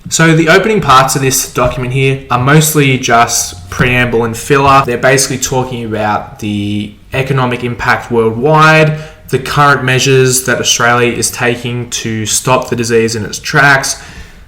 So the opening parts of this document here are mostly just preamble and filler. They're basically talking about the economic impact worldwide, the current measures that Australia is taking to stop the disease in its tracks,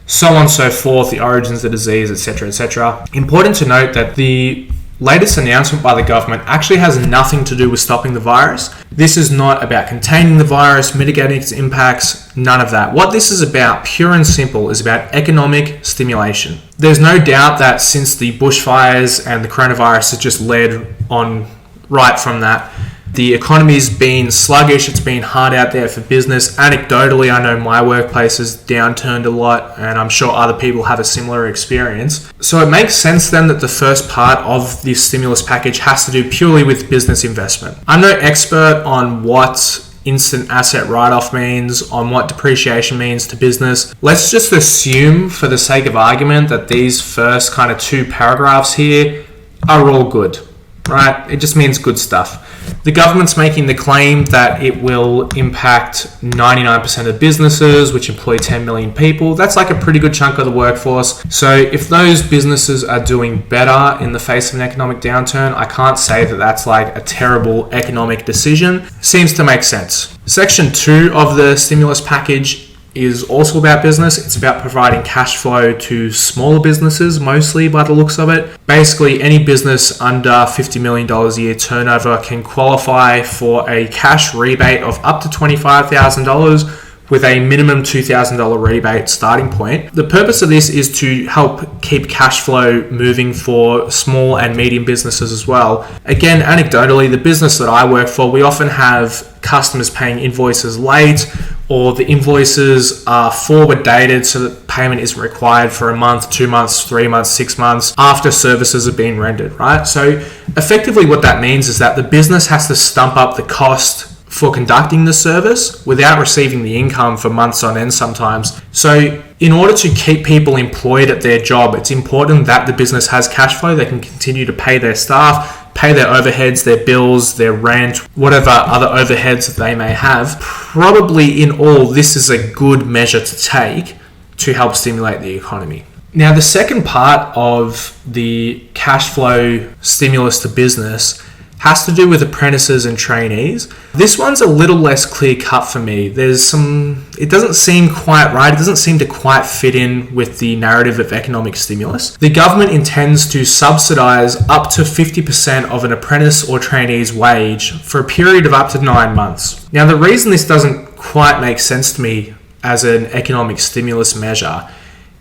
so on and so forth, the origins of the disease, etc., etc. Important to note that the latest announcement by the government actually has nothing to do with stopping the virus. This is not about containing the virus, mitigating its impacts, none of that. What this is about, pure and simple, is about economic stimulation. There's no doubt that since the bushfires and the coronavirus has just led on right from that, the economy's been sluggish, it's been hard out there for business. Anecdotally, I know my workplace has downturned a lot, and I'm sure other people have a similar experience. So it makes sense then that the first part of this stimulus package has to do purely with business investment. I'm no expert on what instant asset write-off means, on what depreciation means to business. Let's just assume, for the sake of argument, that these first kind of 2 paragraphs here are all good, right? It just means good stuff. The government's making the claim that it will impact 99% of businesses, which employ 10 million people. That's like a pretty good chunk of the workforce. So if those businesses are doing better in the face of an economic downturn, I can't say that that's like a terrible economic decision. Seems to make sense. Section 2 of the stimulus package is also about business. It's about providing cash flow to smaller businesses, mostly by the looks of it. Basically, any business under $50 million a year turnover can qualify for a cash rebate of up to $25,000 with a minimum $2,000 rebate starting point. The purpose of this is to help keep cash flow moving for small and medium businesses as well. Again, anecdotally, the business that I work for, we often have customers paying invoices late, or the invoices are forward dated so that payment isn't required for a month, 2 months, 3 months, 6 months after services have been rendered, right? So effectively what that means is that the business has to stump up the cost for conducting the service without receiving the income for months on end sometimes. So in order to keep people employed at their job, it's important that the business has cash flow. They can continue to pay their staff, pay their overheads, their bills, their rent, whatever other overheads that they may have. Probably in all, this is a good measure to take to help stimulate the economy. Now, the second part of the cash flow stimulus to business has to do with apprentices and trainees. This one's a little less clear cut for me. It doesn't seem quite right. It doesn't seem to quite fit in with the narrative of economic stimulus. The government intends to subsidize up to 50% of an apprentice or trainee's wage for a period of up to 9 months. Now, the reason this doesn't quite make sense to me as an economic stimulus measure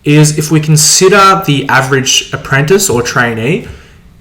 is if we consider the average apprentice or trainee,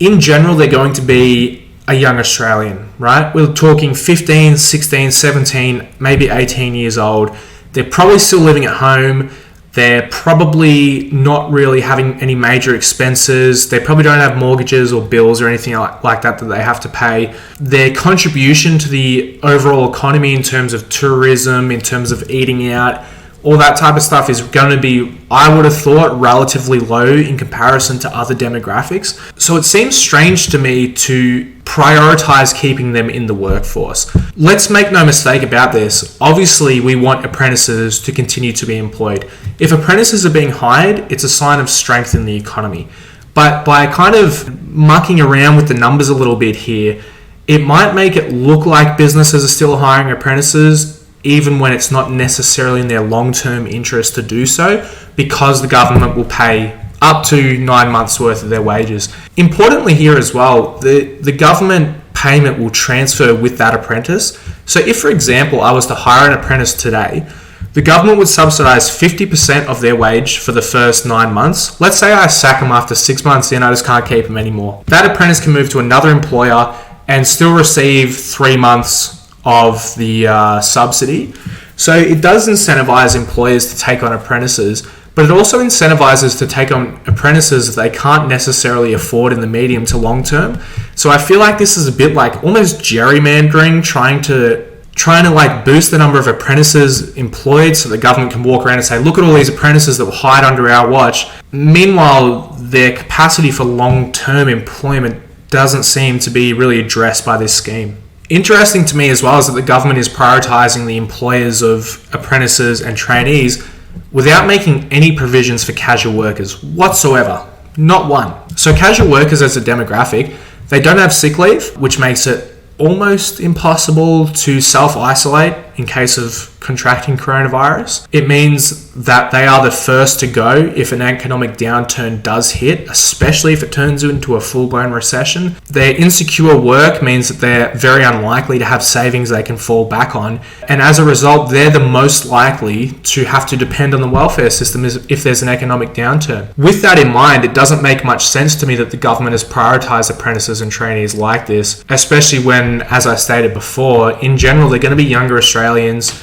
in general, they're going to be a young Australian, right? We're talking 15, 16, 17, maybe 18 years old. They're probably still living at home. They're probably not really having any major expenses. They probably don't have mortgages or bills or anything like that they have to pay. Their contribution to the overall economy in terms of tourism, in terms of eating out, all that type of stuff is going to be, I would have thought, relatively low in comparison to other demographics. So it seems strange to me to prioritize keeping them in the workforce. Let's make no mistake about this. Obviously, we want apprentices to continue to be employed. If apprentices are being hired, it's a sign of strength in the economy. But by kind of mucking around with the numbers a little bit here, it might make it look like businesses are still hiring apprentices, even when it's not necessarily in their long-term interest to do so, because the government will pay up to 9 months worth of their wages. Importantly here as well, the government payment will transfer with that apprentice. So if, for example, I was to hire an apprentice today, the government would subsidize 50% of their wage for the first 9 months. Let's say I sack them after 6 months and I just can't keep them anymore. That apprentice can move to another employer and still receive 3 months of the subsidy. So it does incentivize employers to take on apprentices, but it also incentivizes to take on apprentices that they can't necessarily afford in the medium to long term. So I feel like this is a bit like almost gerrymandering, trying to like boost the number of apprentices employed so the government can walk around and say, look at all these apprentices that were hired under our watch. Meanwhile, their capacity for long-term employment doesn't seem to be really addressed by this scheme. Interesting to me as well is that the government is prioritising the employers of apprentices and trainees without making any provisions for casual workers whatsoever. Not one. So casual workers as a demographic, they don't have sick leave, which makes it almost impossible to self-isolate in case of contracting coronavirus. It means that they are the first to go if an economic downturn does hit, especially if it turns into a full-blown recession. Their insecure work means that they're very unlikely to have savings they can fall back on, and as a result, they're the most likely to have to depend on the welfare system if there's an economic downturn. With that in mind, it doesn't make much sense to me that the government has prioritized apprentices and trainees like this, especially when, as I stated before, in general, they're going to be younger Australians.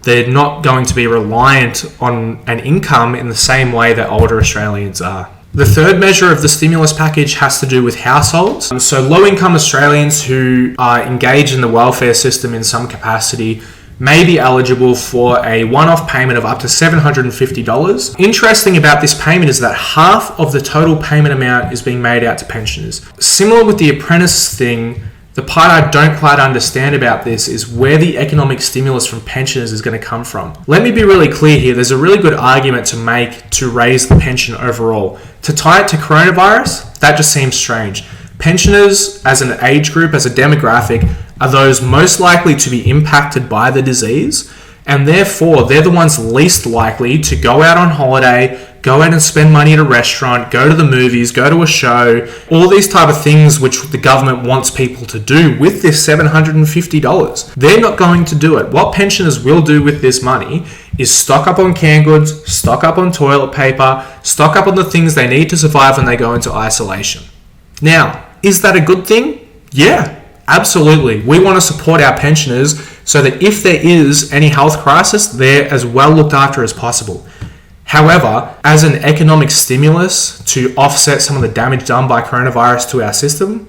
They're not going to be reliant on an income in the same way that older Australians are. The third measure of the stimulus package has to do with households. So low-income Australians who are engaged in the welfare system in some capacity may be eligible for a one-off payment of up to $750. Interesting about this payment is that half of the total payment amount is being made out to pensioners. Similar with the apprentice thing, the part I don't quite understand about this is where the economic stimulus from pensioners is going to come from. Let me be really clear here. There's a really good argument to make to raise the pension overall. To tie it to coronavirus, that just seems strange. Pensioners as an age group, as a demographic, are those most likely to be impacted by the disease, and therefore they're the ones least likely to go out on holiday, go out and spend money at a restaurant, go to the movies, go to a show, all these type of things which the government wants people to do with this $750. They're not going to do it. What pensioners will do with this money is stock up on canned goods, stock up on toilet paper, stock up on the things they need to survive when they go into isolation. Now, is that a good thing? Yeah, absolutely. We want to support our pensioners so that if there is any health crisis, they're as well looked after as possible. However, as an economic stimulus to offset some of the damage done by coronavirus to our system,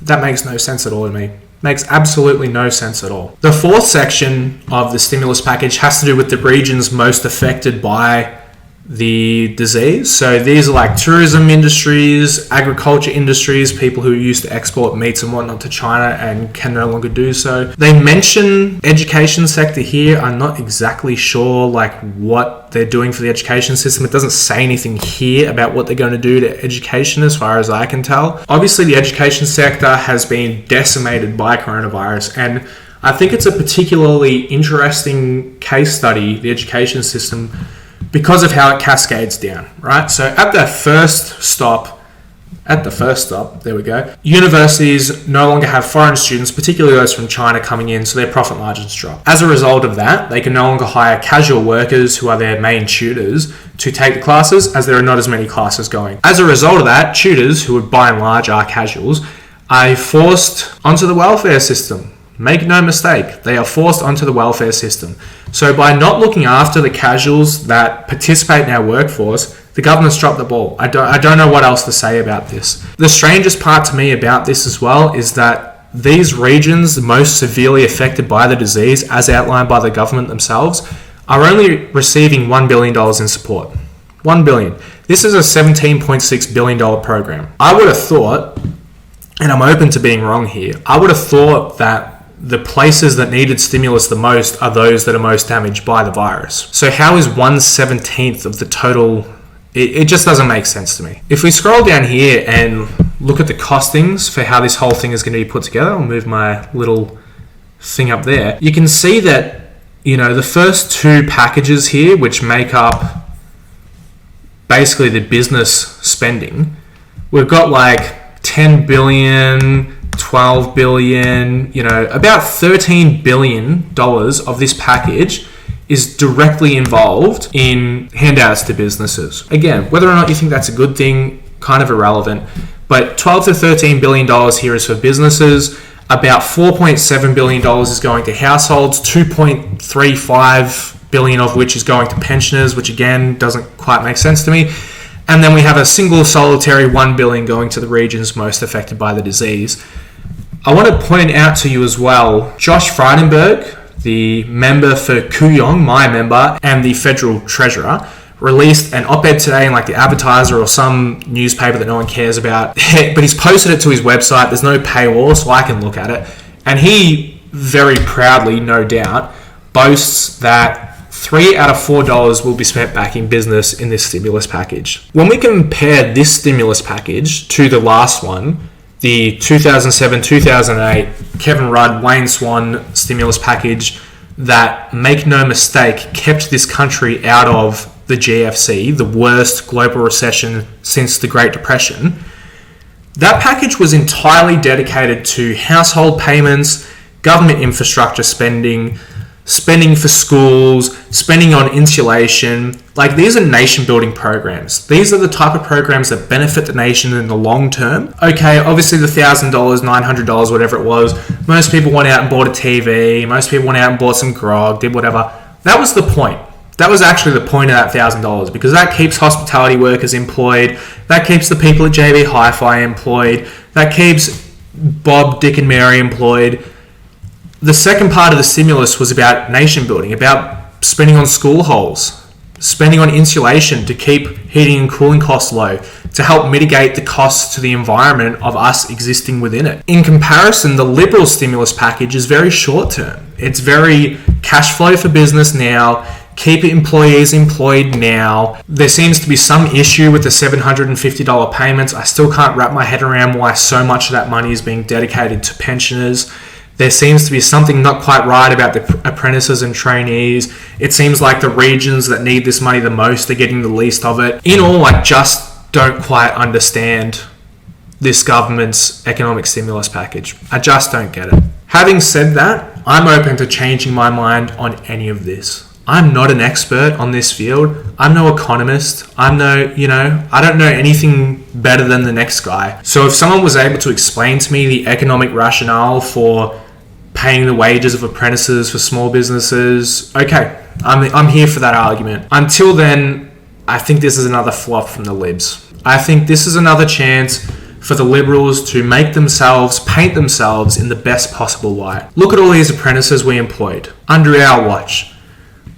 that makes no sense at all to me. Makes absolutely no sense at all. The fourth section of the stimulus package has to do with the regions most affected by the disease. So these are like tourism industries, agriculture industries, people who used to export meats and whatnot to China and can no longer do so. They mention education sector here. I'm not exactly sure like what they're doing for the education system. It doesn't say anything here about what they're going to do to education as far as I can tell. Obviously the education sector has been decimated by coronavirus, and I think it's a particularly interesting case study, the education system, because of how it cascades down, right? So at the first stop, there we go, universities no longer have foreign students, particularly those from China, coming in, so their profit margins drop. As a result of that, they can no longer hire casual workers who are their main tutors to take the classes, as there are not as many classes going. As a result of that, tutors, who by and large are casuals, are forced onto the welfare system. Make no mistake, they are forced onto the welfare system. So by not looking after the casuals that participate in our workforce, the government's dropped the ball. I don't know what else to say about this. The strangest part to me about this as well is that these regions most severely affected by the disease, as outlined by the government themselves, are only receiving $1 billion in support. $1 billion. This is a $17.6 billion program. I would have thought, and I'm open to being wrong here, I would have thought that the places that needed stimulus the most are those that are most damaged by the virus. So how is 1/17 of the total? It just doesn't make sense to me. If we scroll down here and look at the costings for how this whole thing is going to be put together, I'll move my little thing up there. You can see that, you know, the first two packages here, which make up basically the business spending, we've got like 10 billion, 12 billion, you know, about $13 billion of this package is directly involved in handouts to businesses. Again, whether or not you think that's a good thing, kind of irrelevant, but $12 to $13 billion here is for businesses. About $4.7 billion is going to households, $2.35 billion of which is going to pensioners, which again doesn't quite make sense to me. And then we have a single solitary $1 billion going to the regions most affected by the disease. I want to point out to you as well, Josh Frydenberg, the member for Kooyong, my member, and the federal treasurer, released an op-ed today in like the Advertiser or some newspaper that no one cares about, but he's posted it to his website. There's no paywall, so I can look at it. And he very proudly, no doubt, boasts that $3 out of $4 will be spent back in business in this stimulus package. When we compare this stimulus package to the last one, the 2007-2008 Kevin Rudd, Wayne Swan stimulus package that, make no mistake, kept this country out of the GFC, the worst global recession since the Great Depression, that package was entirely dedicated to household payments, government infrastructure spending for schools, spending on insulation. Like, these are nation building programs. These are the type of programs that benefit the nation in the long term. Okay, obviously the $1,000, $900, whatever it was, most people went out and bought a TV, most people went out and bought some grog, did whatever. That was the point. That was actually the point of that $1,000, because that keeps hospitality workers employed, that keeps the people at JB Hi-Fi employed, that keeps Bob, Dick and Mary employed. The second part of the stimulus was about nation building, about spending on school holes, spending on insulation to keep heating and cooling costs low, to help mitigate the costs to the environment of us existing within it. In comparison, the Liberal stimulus package is very short term. It's very cash flow for business now, keep employees employed now. There seems to be some issue with the $750 payments. I still can't wrap my head around why so much of that money is being dedicated to pensioners. There seems to be something not quite right about the apprentices and trainees. It seems like the regions that need this money the most are getting the least of it. In all, I just don't quite understand this government's economic stimulus package. I just don't get it. Having said that, I'm open to changing my mind on any of this. I'm not an expert on this field. I'm no economist. I don't know anything better than the next guy. So if someone was able to explain to me the economic rationale for paying the wages of apprentices for small businesses, okay, I'm here for that argument. Until then, I think this is another flop from the Libs. I think this is another chance for the Liberals to paint themselves in the best possible light. Look at all these apprentices we employed under our watch.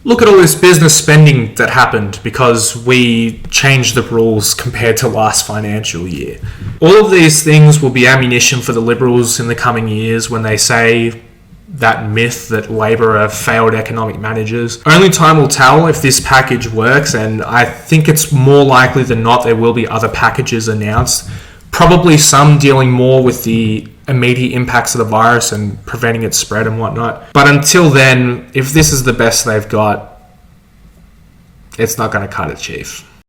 Look at all this business spending that happened because we changed the rules compared to last financial year. All of these things will be ammunition for the Liberals in the coming years when they say that myth that Labor are failed economic managers. Only time will tell if this package works, and I think it's more likely than not there will be other packages announced. Probably some dealing more with the immediate impacts of the virus and preventing its spread and whatnot. But until then, if this is the best they've got, it's not going to cut it, Chief.